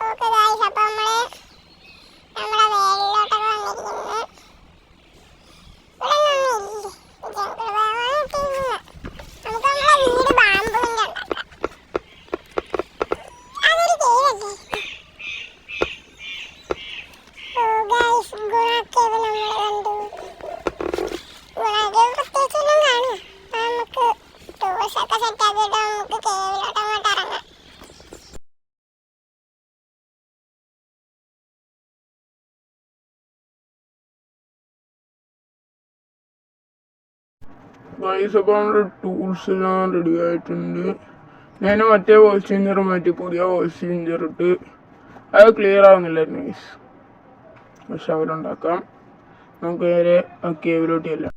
Okay guys, അപ്പോൾ നമ്മുടെ വേലിലോട്ടൊക്കെ വന്നിരിക്കുന്നത്. ഇവിടെ ഒന്നും നമുക്ക് നമ്മുടെ വീട് ബാമ്പുവിൻ്റെ ഉണ്ടാക്കാം. അതൊരു കേവല്ലേ? ഓ ഗായ്സ്, ഗുണാക്കേവ് നമ്മൾ കണ്ടു. ഗുണാക്കേവ് പ്രത്യേകിച്ചൊന്നും കാണും. നമുക്ക് ടൂൾസൊക്കെ സെറ്റ് ആക്കിയിട്ട് നമുക്ക് കേവിലോട്ട് അങ്ങോട്ട് ഇറങ്ങാം. ഗൈസ്, അപ്പോൾ നമ്മുടെ ടൂൾസ് എല്ലാം റെഡി ആയിട്ടുണ്ട്. ഞാൻ മറ്റേ വോയിസ് ചേഞ്ചർ മാറ്റി പുതിയ വോയിസ് ചേഞ്ചർ ഇട്ട് അത് ക്ലിയർ ആവുന്നില്ലായിരുന്നു ഗൈസ്. പക്ഷെ അവരുണ്ടാക്കാം. നമുക്ക് നേരെ ആ കേവിലോട്ട് ചെല്ലാം.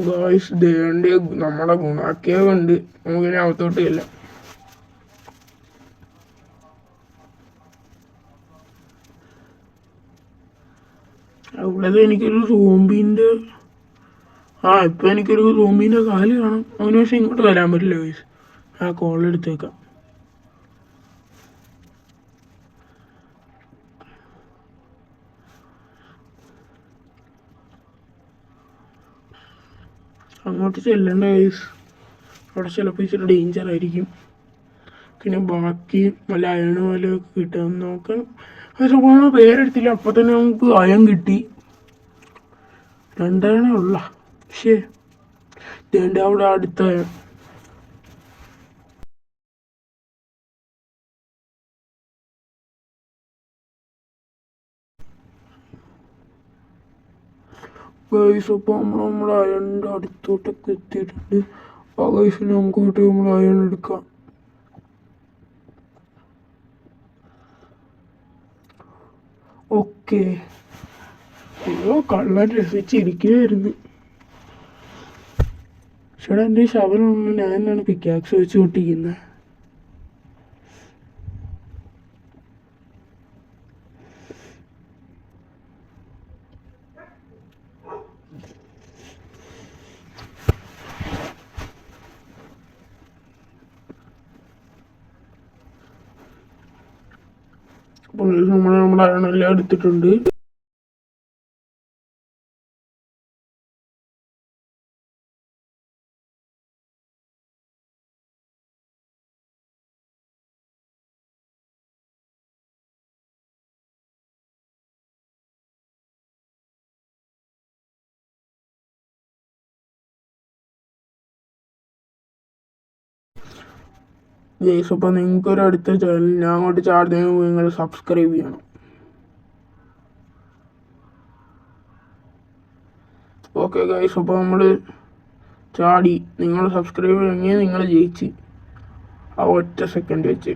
ഗായ്സ്, ദേണ്ടി നമ്മുടെ ഗുണാക്കേവ് ഉണ്ട്. നമുക്കിനി അകത്തോട്ട് ചെല്ലാം. അവിടെ എനിക്കൊരു സോംബിന്റെ ഇപ്പൊ എനിക്കൊരു സോംബിന്റെ കാല് കാണാം. അവന് പക്ഷെ ഇങ്ങോട്ട് വരാൻ പറ്റില്ല ഗൈസ്. ആ കോൾ എടുത്തേക്കാം. അങ്ങോട്ട് ചെല്ലണ്ട ഗൈസ്. അവിടെ ചിലപ്പോൾ ഇച്ചിരി ഡേഞ്ചർ ആയിരിക്കും. പിന്നെ ബാക്കി വല്ല അയണ് പോലെയൊക്കെ കിട്ടുമെന്ന് നോക്കാം. പക്ഷെ നമ്മൾ പേരെടുത്തില്ല, അപ്പം തന്നെ നമുക്ക് അയൺ കിട്ടി. 2 അയണേ ഉള്ള. പക്ഷേ ഇതേണ്ട അവിടെ അടുത്ത അയൺ. ഗൈസ്, അപ്പോൾ നമ്മുടെ അയണിൻ്റെ അടുത്തോട്ടൊക്കെ എത്തിയിട്ടുണ്ട്. ആ ഗൈസിന് അങ്ങോട്ട് നമ്മൾ അയൺ എടുക്കാം. ഓക്കെ, അയ്യോ കള്ളൻ രസിച്ചിരിക്കുകയായിരുന്നു. ചേട്ടാ, എൻ്റെ ശവനൊന്നും ഞാൻ തന്നെയാണ് പിക്കാക്സ് വെച്ച് കൊട്ടിക്കുന്നത്. അപ്പോൾ നമ്മുടെ അയണെല്ലാം എടുത്തിട്ടുണ്ട്. ഗൈസ്, അപ്പോൾ നിങ്ങൾക്കൊരു അടുത്ത ചാനൽ ഞാൻ അങ്ങോട്ട് ചാടുന്നതിന് മുമ്പ് നിങ്ങൾ സബ്സ്ക്രൈബ് ചെയ്യണം. ഓക്കെ ഗൈസ്, അപ്പോൾ നമ്മൾ ചാടി. നിങ്ങൾ സബ്സ്ക്രൈബ് ചെയ്യണമെങ്കിൽ നിങ്ങൾ ജയിച്ച് ആ ഒറ്റ സെക്കൻഡ് വെച്ച്.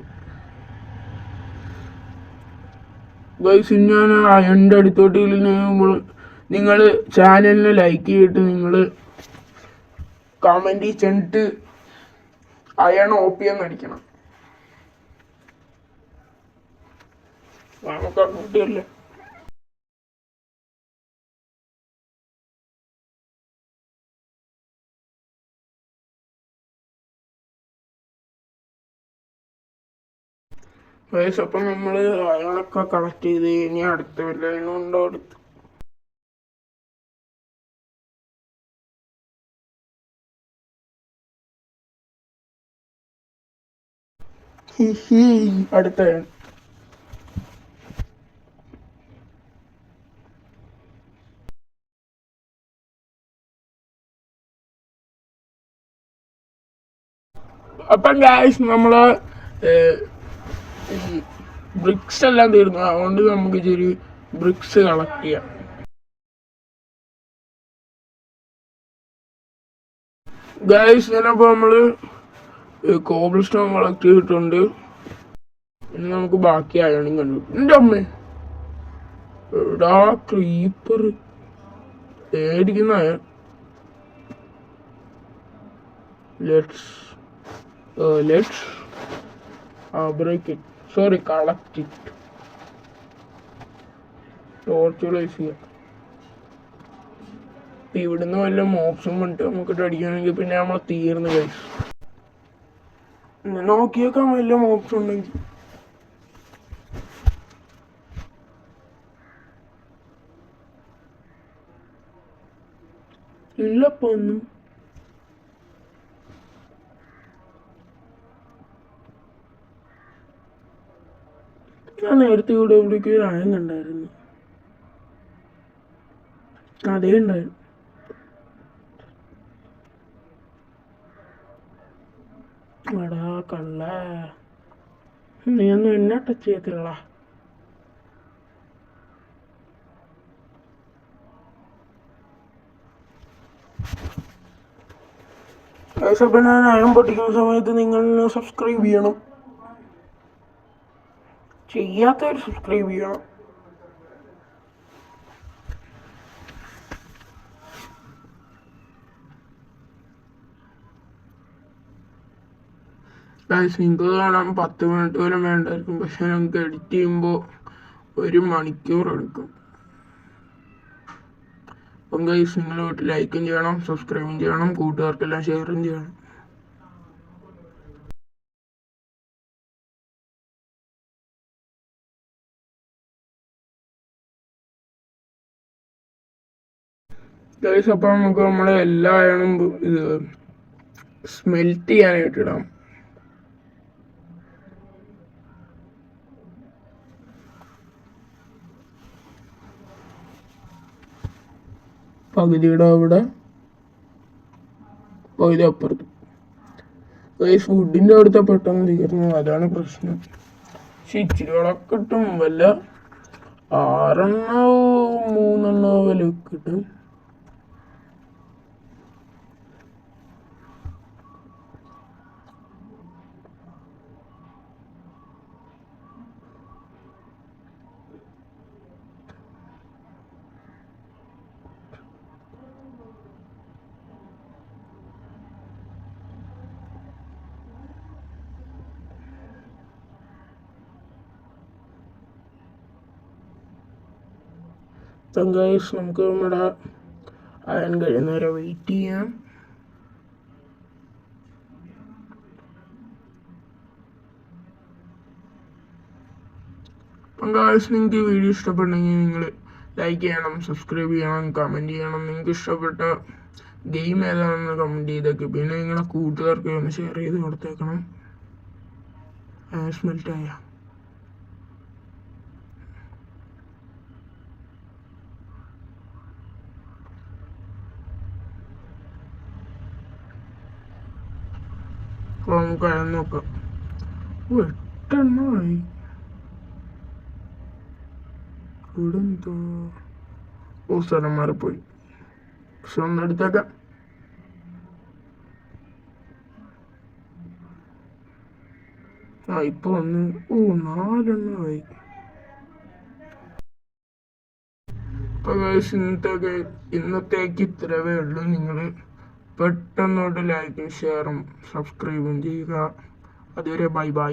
ഗൈസ്, ഞാൻ എൻ്റെ അടുത്തോട്ട് നിങ്ങൾ ചാനലിന് ലൈക്ക് ചെയ്തിട്ട് നിങ്ങൾ കമൻറ്റ് ചെന്നിട്ട് അയൺ OP എന്ന് അടിക്കണം. നമുക്ക് അങ്ങോട്ടല്ലേ. അപ്പം നമ്മൾ അയണൊക്കെ കളക്ട് ചെയ്ത് ഇനി അടുത്ത വല്ല ഉണ്ടോ അടുത്ത്. അടുത്ത അപ്പം ഗായ്സ്, നമ്മള് ബ്രിക്സ് എല്ലാം തീർന്നു. അതുകൊണ്ട് നമുക്ക് ഇച്ചിരി ബ്രിക്സ് കളക്ട് ചെയ്യാം. ഗായ്സ്, ഞാനപ്പോൾ നമ്മള് കോബിൾ സ്റ്റോൺ കളക്ട് ചെയ്തിട്ടുണ്ട്. ഇനി നമുക്ക് ബാക്കി അയണിങ് കണ്ടു. എൻ്റെ അമ്മേ, എടാ ക്രീപ്പർ മേടിക്കുന്ന iron. Let's break it, sorry collect it. ടോർച്ചുലൈസ് ചെയ്യാം. ഇവിടുന്ന് വല്ല മോപ്സും വന്നിട്ട് നമുക്കിട്ട് അടിക്കുകയാണെങ്കിൽ പിന്നെ നമ്മൾ തീർന്ന് ഗൈസ്. നോക്കിയേക്കാൻ വല്ല മോപ്സ് ഉണ്ടെങ്കിൽ. ഇല്ലപ്പോ ഒന്നും. ഞാൻ നേരത്തെ ഇവിടെ എവിടേക്ക് ഒരു ആയം കണ്ടായിരുന്നു. അതേ ഉണ്ടായിരുന്നു. എടാ കള്ള, നീ ഒന്നും എന്നെ ടച്ച് ചെയ്യത്തില്ല. അപ്പോൾ ഞാൻ ആയം പൊട്ടിക്കുന്ന സമയത്ത് നിങ്ങൾ സബ്സ്ക്രൈബ് ചെയ്യണം. ചെയ്യാത്തവർ സബ്സ്ക്രൈബ് ചെയ്യണം. നിങ്ങൾക്ക് കാണാൻ 10 മിനിറ്റ് പോലും വേണ്ടായിരിക്കും, പക്ഷെ നമുക്ക് എഡിറ്റ് ചെയ്യുമ്പോൾ 1 മണിക്കൂർ എടുക്കും. അപ്പം ഗൈസ്, നിങ്ങൾ വീട്ടിൽ ലൈക്കും ചെയ്യണം, സബ്സ്ക്രൈബും ചെയ്യണം, കൂട്ടുകാർക്കെല്ലാം ഷെയറും ചെയ്യണം. ഗൈസ്, അപ്പം നമുക്ക് നമ്മളെ എല്ലാ അയണും ഇത് സ്മെൽറ്റ് ചെയ്യാനായിട്ട് ഇടാം. പകുതിയുടെ അവിടെ, പകുതി അപ്പുറത്ത്. ഗൈസ്, ഫുഡിൻ്റെ അവിടുത്തെ പെട്ടെന്ന് തീർന്നു, അതാണ് പ്രശ്നം. പക്ഷെ ഇച്ചിരി വിളക്ക് കിട്ടും, വല്ല 6 3 വില കിട്ടും. ഗൈസ്, നമുക്ക് നമ്മുടെ അയൺ കഴിയുന്നവരെ വെയിറ്റ് ചെയ്യാം. അപ്പം ഗൈസ്, നിങ്ങൾക്ക് ഈ വീഡിയോ ഇഷ്ടപ്പെട്ടെങ്കിൽ നിങ്ങൾ ലൈക്ക് ചെയ്യണം, സബ്സ്ക്രൈബ് ചെയ്യണം, കമൻറ്റ് ചെയ്യണം. നിങ്ങൾക്ക് ഇഷ്ടപ്പെട്ട ഗെയിം ഏതാണെന്ന് കമൻറ്റ് ചെയ്തേക്ക്. പിന്നെ നിങ്ങളുടെ കൂട്ടുകാർക്ക് ഒന്ന് ഷെയർ ചെയ്ത് കൊടുത്തേക്കണം. സ്മെൽറ്റായ അപ്പോൾ നമുക്ക് അയാൾ നോക്കാം. 8 എണ്ണമായി. ഇവിടെ എന്തോ സ്ഥലം മാറിപ്പോയി. പക്ഷെ ഒന്നെടുത്തേക്കാം. ഇപ്പൊ ഒന്ന് 4 എണ്ണമായി. അപ്പൊ ഇന്നത്തേക്ക് ഇത്രവേ ഉള്ളൂ. നിങ്ങൾ പെട്ടെന്നോട്ട് ലൈക്കും ഷെയറും സബ്സ്ക്രൈബും ചെയ്യുക. അതുവരെ ബൈ ബൈ.